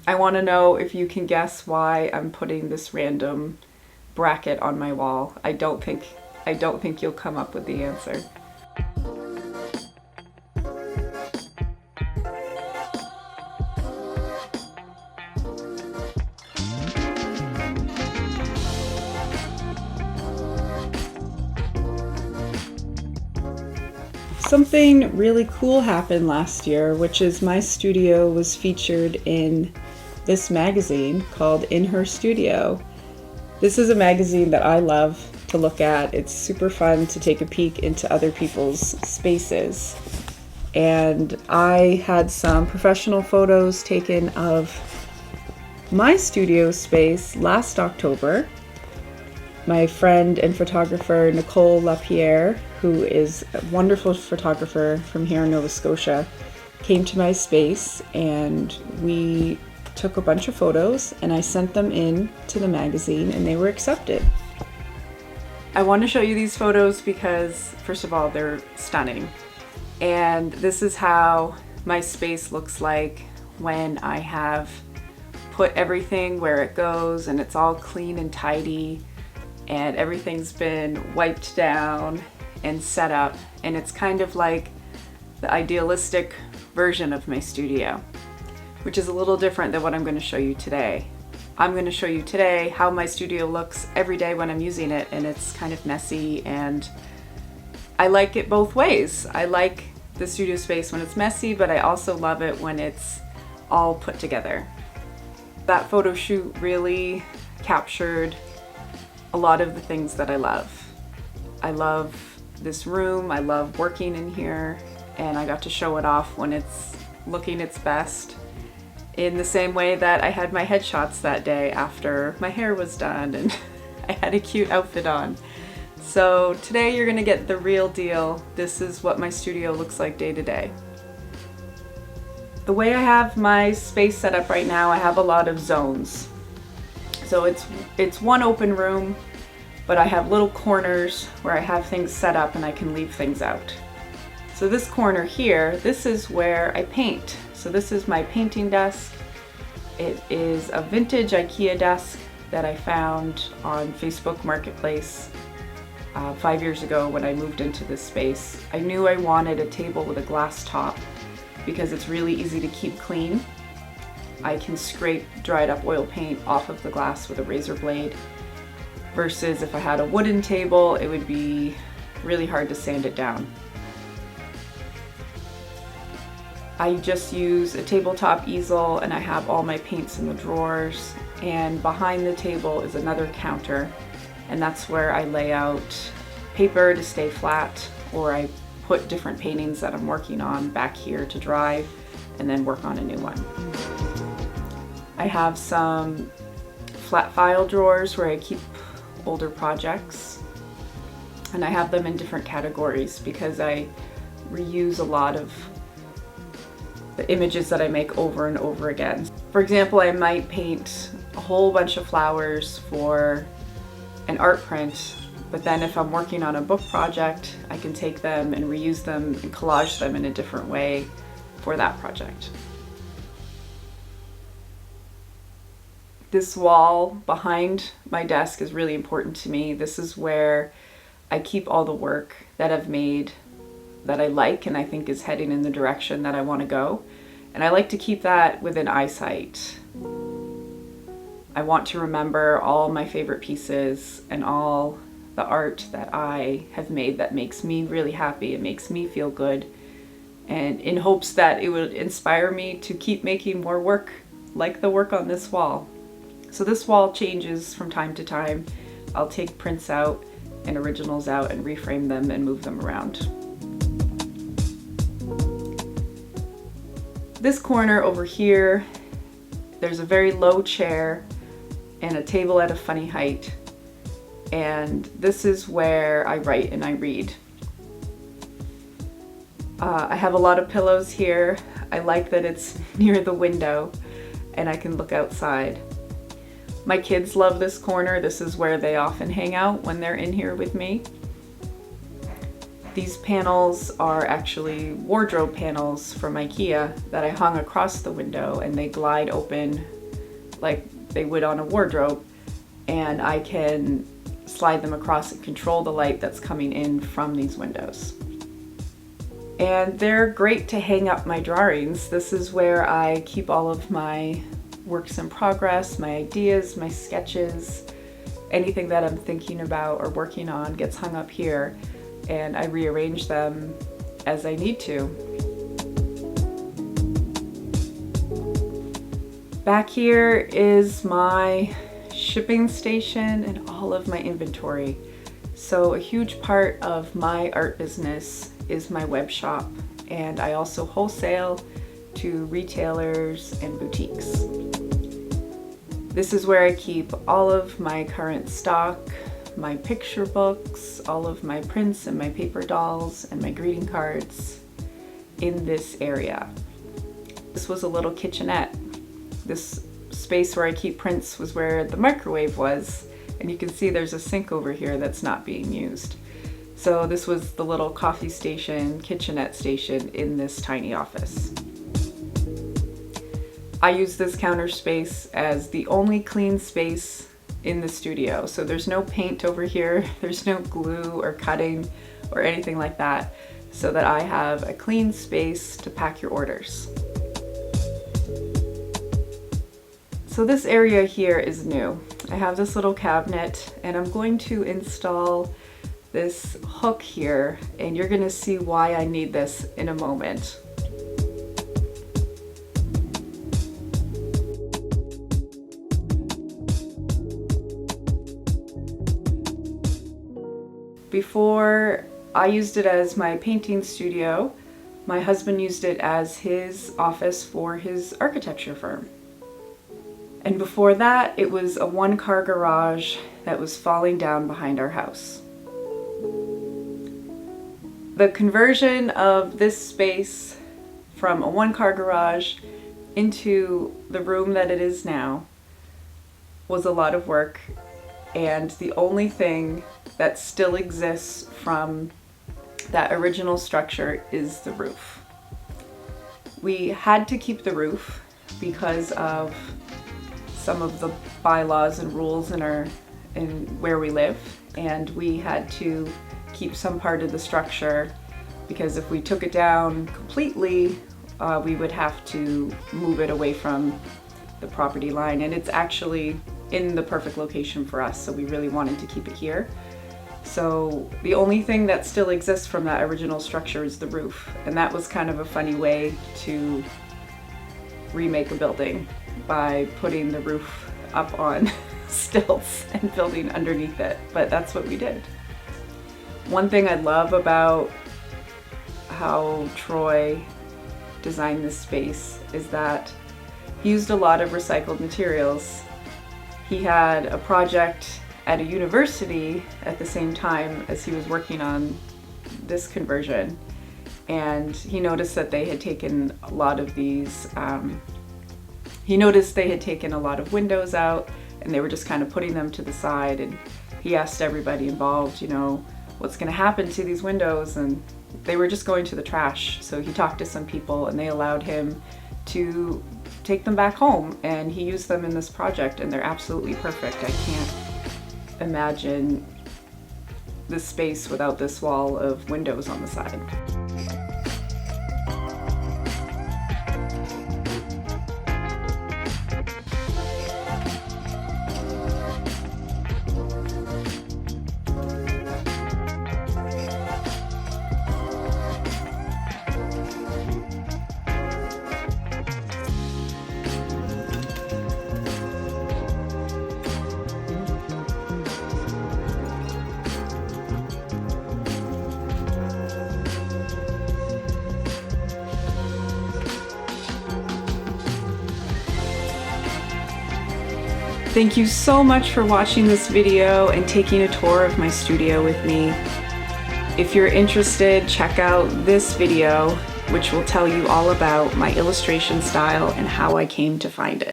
I want to know if you can guess why I'm putting this random bracket on my wall. I don't think you'll come up with the answer. Something really cool happened last year, which is my studio was featured in this magazine called In Her Studio. This is a magazine that I love to look at. It's super fun to take a peek into other people's spaces. And I had some professional photos taken of my studio space last October. My friend and photographer Nicole Lapierre, who is a wonderful photographer from here in Nova Scotia, came to my space and we took a bunch of photos and I sent them in to the magazine and they were accepted. I want to show you these photos because, first of all, they're stunning. And this is how my space looks like when I have put everything where it goes and it's all clean and tidy and everything's been wiped down and set up, and it's kind of like the idealistic version of my studio, which is a little different than what I'm going to show you today. I'm going to show you today how my studio looks every day when I'm using it, and it's kind of messy, and I like it both ways. I like the studio space when it's messy, but I also love it when it's all put together. That photo shoot really captured a lot of the things that I love. I love this room, I love working in here, and I got to show it off when it's looking its best, in the same way that I had my headshots that day after my hair was done and I had a cute outfit on. So today you're gonna get the real deal. This is what my studio looks like day to day. The way I have my space set up right now, I have a lot of zones. So it's one open room, but I have little corners where I have things set up and I can leave things out. So this corner here, this is where I paint. So this is my painting desk. It is a vintage IKEA desk that I found on Facebook Marketplace 5 years ago when I moved into this space. I knew I wanted a table with a glass top because it's really easy to keep clean. I can scrape dried up oil paint off of the glass with a razor blade, versus if I had a wooden table, it would be really hard to sand it down. I just use a tabletop easel and I have all my paints in the drawers, and behind the table is another counter, and that's where I lay out paper to stay flat, or I put different paintings that I'm working on back here to dry and then work on a new one. I have some flat file drawers where I keep older projects, and I have them in different categories because I reuse a lot of the images that I make over and over again. For example, I might paint a whole bunch of flowers for an art print, but then if I'm working on a book project, I can take them and reuse them and collage them in a different way for that project. This wall behind my desk is really important to me. This is where I keep all the work that I've made that I like and I think is heading in the direction that I want to go. And I like to keep that within eyesight. I want to remember all my favorite pieces and all the art that I have made that makes me really happy. It makes me feel good, and in hopes that it would inspire me to keep making more work like the work on this wall. So this wall changes from time to time. I'll take prints out and originals out and reframe them and move them around. This corner over here, there's a very low chair and a table at a funny height. And this is where I write and I read. I have a lot of pillows here. I like that it's near the window and I can look outside. My kids love this corner. This is where they often hang out when they're in here with me. These panels are actually wardrobe panels from IKEA that I hung across the window, and they glide open like they would on a wardrobe, and I can slide them across and control the light that's coming in from these windows. And they're great to hang up my drawings. This is where I keep all of my works in progress, my ideas, my sketches, anything that I'm thinking about or working on gets hung up here, and I rearrange them as I need to. Back here is my shipping station and all of my inventory. So a huge part of my art business is my web shop, and I also wholesale to retailers and boutiques. This is where I keep all of my current stock, my picture books, all of my prints and my paper dolls and my greeting cards in this area. This was a little kitchenette. This space where I keep prints was where the microwave was, and you can see there's a sink over here that's not being used. So this was the little coffee station, kitchenette station in this tiny office. I use this counter space as the only clean space in the studio. So there's no paint over here, there's no glue or cutting or anything like that, so that I have a clean space to pack your orders. So this area here is new. I have this little cabinet, and I'm going to install this hook here, and you're gonna see why I need this in a moment. Before, I used it as my painting studio. My husband used it as his office for his architecture firm. And before that, it was a one-car garage that was falling down behind our house. The conversion of this space from a one-car garage into the room that it is now was a lot of work, and the only thing that still exists from that original structure is the roof. We had to keep the roof because of some of the bylaws and rules in where we live, and we had to keep some part of the structure, because if we took it down completely, we would have to move it away from the property line, and it's actually in the perfect location for us, so we really wanted to keep it here. So the only thing that still exists from that original structure is the roof, and that was kind of a funny way to remake a building, by putting the roof up on stilts and building underneath it, but that's what we did. One thing I love about how Troy designed this space is that he used a lot of recycled materials. He had a project at a university at the same time as he was working on this conversion, and he noticed that they had taken a lot of these he noticed they had taken a lot of windows out, and they were just kind of putting them to the side, and he asked everybody involved, you know, what's going to happen to these windows, and they were just going to the trash. So he talked to some people, and they allowed him to take them back home, and he used them in this project, and they're absolutely perfect. I can't imagine this space without this wall of windows on the side. Thank you so much for watching this video and taking a tour of my studio with me. If you're interested, check out this video, which will tell you all about my illustration style and how I came to find it.